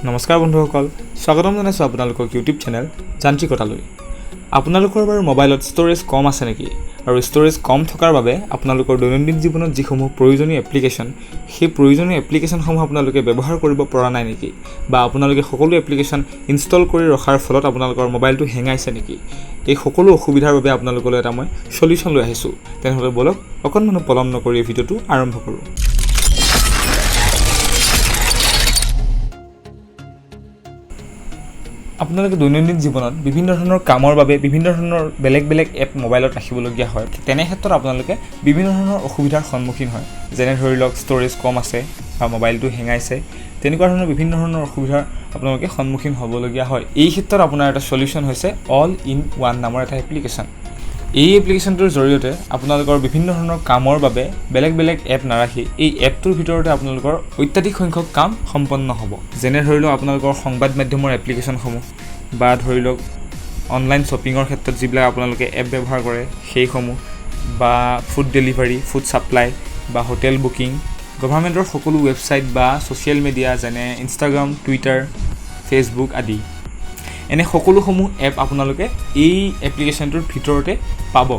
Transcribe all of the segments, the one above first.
নমস্কাৰ বন্ধুসকল, স্বাগতম জনাইছোঁ আপোনালোকক ইউটিউব চেনেল যান্ত্ৰিকতালৈ। আপোনালোকৰ বাৰু মোবাইলত ষ্ট'ৰেজ কম আছে নেকি? আৰু ষ্ট'ৰেজ কম থকাৰ বাবে আপোনালোকৰ দৈনন্দিন জীৱনত যিসমূহ প্ৰয়োজনীয় এপ্লিকেশ্যন, সেই প্ৰয়োজনীয় এপ্লিকেশ্যনসমূহ আপোনালোকে ব্যৱহাৰ কৰিব পৰা নাই নেকি? বা আপোনালোকে সকলো এপ্লিকেশ্যন ইনষ্টল কৰি ৰখাৰ ফলত আপোনালোকৰ মোবাইলটো হেঙাইছে নেকি? এই সকলো অসুবিধাৰ বাবে আপোনালোকলৈ এটা মই সলিউশ্যন লৈ আহিছোঁ। তেনেহ'লে বলক অকণমান পলম নকৰি ভিডিঅ'টো আৰম্ভ কৰোঁ। আপোনালোকে দৈনন্দিন জীৱনত বিভিন্ন ধৰণৰ কামৰ বাবে বিভিন্ন ধৰণৰ বেলেগ বেলেগ এপ মোবাইলত ৰাখিবলগীয়া হয়। তেনে ক্ষেত্ৰত আপোনালোকে বিভিন্ন ধৰণৰ অসুবিধাৰ সন্মুখীন হয়। যেনে ধৰি লওক ষ্ট'ৰেজ কম আছে বা মোবাইলটো হেঙাইছে, তেনেকুৱা ধৰণৰ বিভিন্ন ধৰণৰ অসুবিধাৰ আপোনালোকে সন্মুখীন হ'বলগীয়া হয়। এই ক্ষেত্ৰত আপোনাৰ এটা সলিউশ্যন হৈছে অল ইন ওৱান নামৰ এটা এপ্লিকেশ্যন। এই এপ্লিকেশ্যনটোৰ জৰিয়তে আপোনালোকৰ বিভিন্ন ধৰণৰ কামৰ বাবে বেলেগ বেলেগ এপ নাৰাখি এই এপটোৰ ভিতৰতে আপোনালোকৰ অত্যাধিক সংখ্যক কাম সম্পন্ন হ'ব। যেনে ধৰি লওক আপোনালোকৰ সংবাদ মাধ্যমৰ এপ্লিকেশ্যনসমূহ, বা ধৰি লওক অনলাইন শ্বপিঙৰ ক্ষেত্ৰত যিবিলাক আপোনালোকে এপ ব্যৱহাৰ কৰে সেইসমূহ, বা ফুড ডেলিভাৰী, ফুড ছাপ্লাই, বা হোটেল বুকিং, গভৰ্ণমেণ্টৰ সকলো ৱেবছাইট বা ছ'চিয়েল মিডিয়া যেনে ইনষ্টাগ্ৰাম, টুইটাৰ, ফেচবুক আদি। এনে সকলোসমূহ এপ আপোনালোকে এই এপ্লিকেশ্যনটোৰ ভিতৰতে পাব।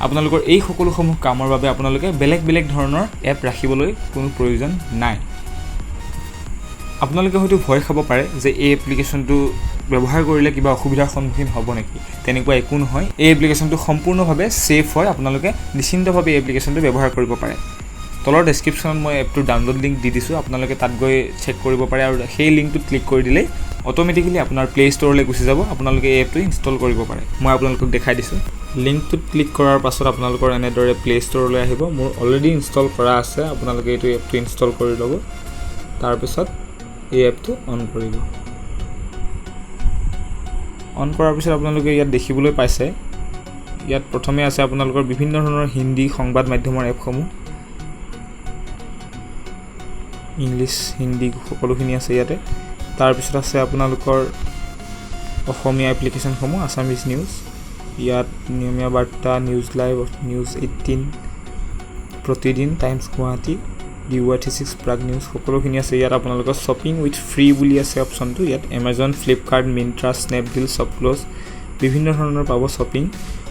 আপোনালোকৰ এই সকলোসমূহ কামৰ বাবে আপোনালোকে বেলেগ বেলেগ ধৰণৰ এপ ৰাখিবলৈ কোনো প্ৰয়োজন নাই। আপোনালোকে হয়তো ভয় খাব পাৰে যে এই এপ্লিকেশ্যনটো ব্যৱহাৰ কৰিলে কিবা অসুবিধাৰ সন্মুখীন হ'ব নেকি? তেনেকুৱা একো নহয়। এই এপ্লিকেশ্যনটো সম্পূৰ্ণভাৱে ছেফ হয়। আপোনালোকে নিশ্চিন্তভাৱে এই এপ্লিকেশ্যনটো ব্যৱহাৰ কৰিব পাৰে। তলৰ ডেছক্ৰিপশ্যনত মই এপটোৰ ডাউনলোড লিংক দি দিছোঁ, আপোনালোকে তাত গৈ চেক কৰিব পাৰে আৰু সেই লিংকটোত ক্লিক কৰি দিলেই অট'মেটিকেলি আপোনাৰ প্লে' ষ্ট'ৰলৈ গুচি যাব। আপোনালোকে এই এপটো ইনষ্টল কৰিব পাৰে। মই আপোনালোকক দেখাই দিছোঁ। লিংকটোত ক্লিক কৰাৰ পাছত আপোনালোকৰ এনেদৰে প্লে' ষ্ট'ৰলৈ আহিব। মোৰ অলৰেডি ইনষ্টল কৰা আছে। আপোনালোকে এইটো এপটো ইনষ্টল কৰি ল'ব। তাৰপিছত এই এপটো অন কৰিব। অন কৰাৰ পিছত আপোনালোকে ইয়াত দেখিবলৈ পাইছে, ইয়াত প্ৰথমে আছে আপোনালোকৰ বিভিন্ন ধৰণৰ হিন্দী সংবাদ মাধ্যমৰ এপসমূহ। ইংলিছ, হিন্দী সকলোখিনি আছে ইয়াতে। তাৰপিছত আছে আপোনালোকৰ অসমীয়া এপ্লিকেশ্যনসমূহ, আছামিজ নিউজ, ইয়াত নিয়মীয়া বাৰ্তা, news live, news 18, Pratidin, times Guwahati, DY36, Prag news সকলোখিনি আছে। ইয়াত আপোনালোকৰ শ্বপিং উইথ ফ্ৰী বুলি আছে অপশ্যনটো। ইয়াত Amazon, Flipkart, Myntra, Snapdeal, ShopClues বিভিন্ন ধৰণৰ পাব শ্বপিং।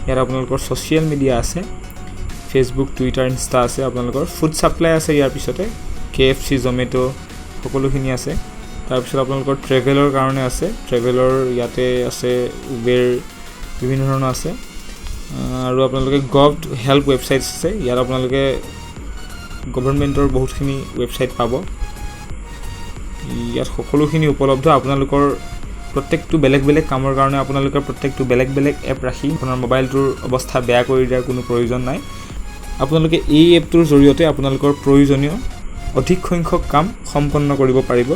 ইয়াত আপোনালোকৰ ছ'চিয়েল মিডিয়া আছে, ফেচবুক, টুইটাৰ, ইনষ্টা আছে। আপোনালোকৰ ফুড ছাপ্লাই আছে, ইয়াৰ পিছতে KFC, জমেট' সকলোখিনি আছে। তাৰপিছত আপোনালোকৰ ট্ৰেভেলৰ কাৰণে আছে, ট্ৰেভেলৰ ইয়াতে আছে, উবেৰ বিভিন্ন ধৰণৰ আছে। আৰু আপোনালোকে গভ হেল্প ৱেবছাইটছ আছে, ইয়াত আপোনালোকে গভৰ্ণমেণ্টৰ বহুতখিনি ৱেবছাইট পাব। ইয়াত সকলোখিনি উপলব্ধ। আপোনালোকৰ প্ৰত্যেকটো বেলেগ বেলেগ কামৰ কাৰণে আপোনালোকে প্ৰত্যেকটো বেলেগ বেলেগ এপ ৰাখি আপোনাৰ মোবাইলটোৰ অৱস্থা বেয়া কৰি দিয়াৰ কোনো প্ৰয়োজন নাই। আপোনালোকে এই এপটোৰ জৰিয়তে আপোনালোকৰ প্ৰয়োজনীয় অধিক সংখ্যক কাম সম্পন্ন কৰিব পাৰিব।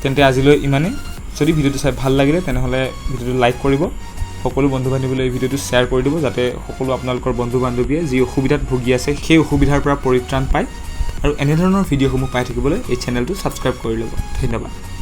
তেন্তে আজিলৈ ইমানেই। যদি ভিডিঅ'টো চাই ভাল লাগিলে তেনেহ'লে ভিডিঅ'টো লাইক কৰিব, সকলো বন্ধু বান্ধৱীলৈ এই ভিডিঅ'টো শ্বেয়াৰ কৰি দিব, যাতে সকলো আপোনালোকৰ বন্ধু বান্ধৱীয়ে যি অসুবিধাত ভুগি আছে সেই অসুবিধাৰ পৰা পৰিত্ৰাণ পায়। আৰু এনেধৰণৰ ভিডিঅ'সমূহ পাই থাকিবলৈ এই চেনেলটো ছাবস্ক্ৰাইব কৰি ল'ব। ধন্যবাদ।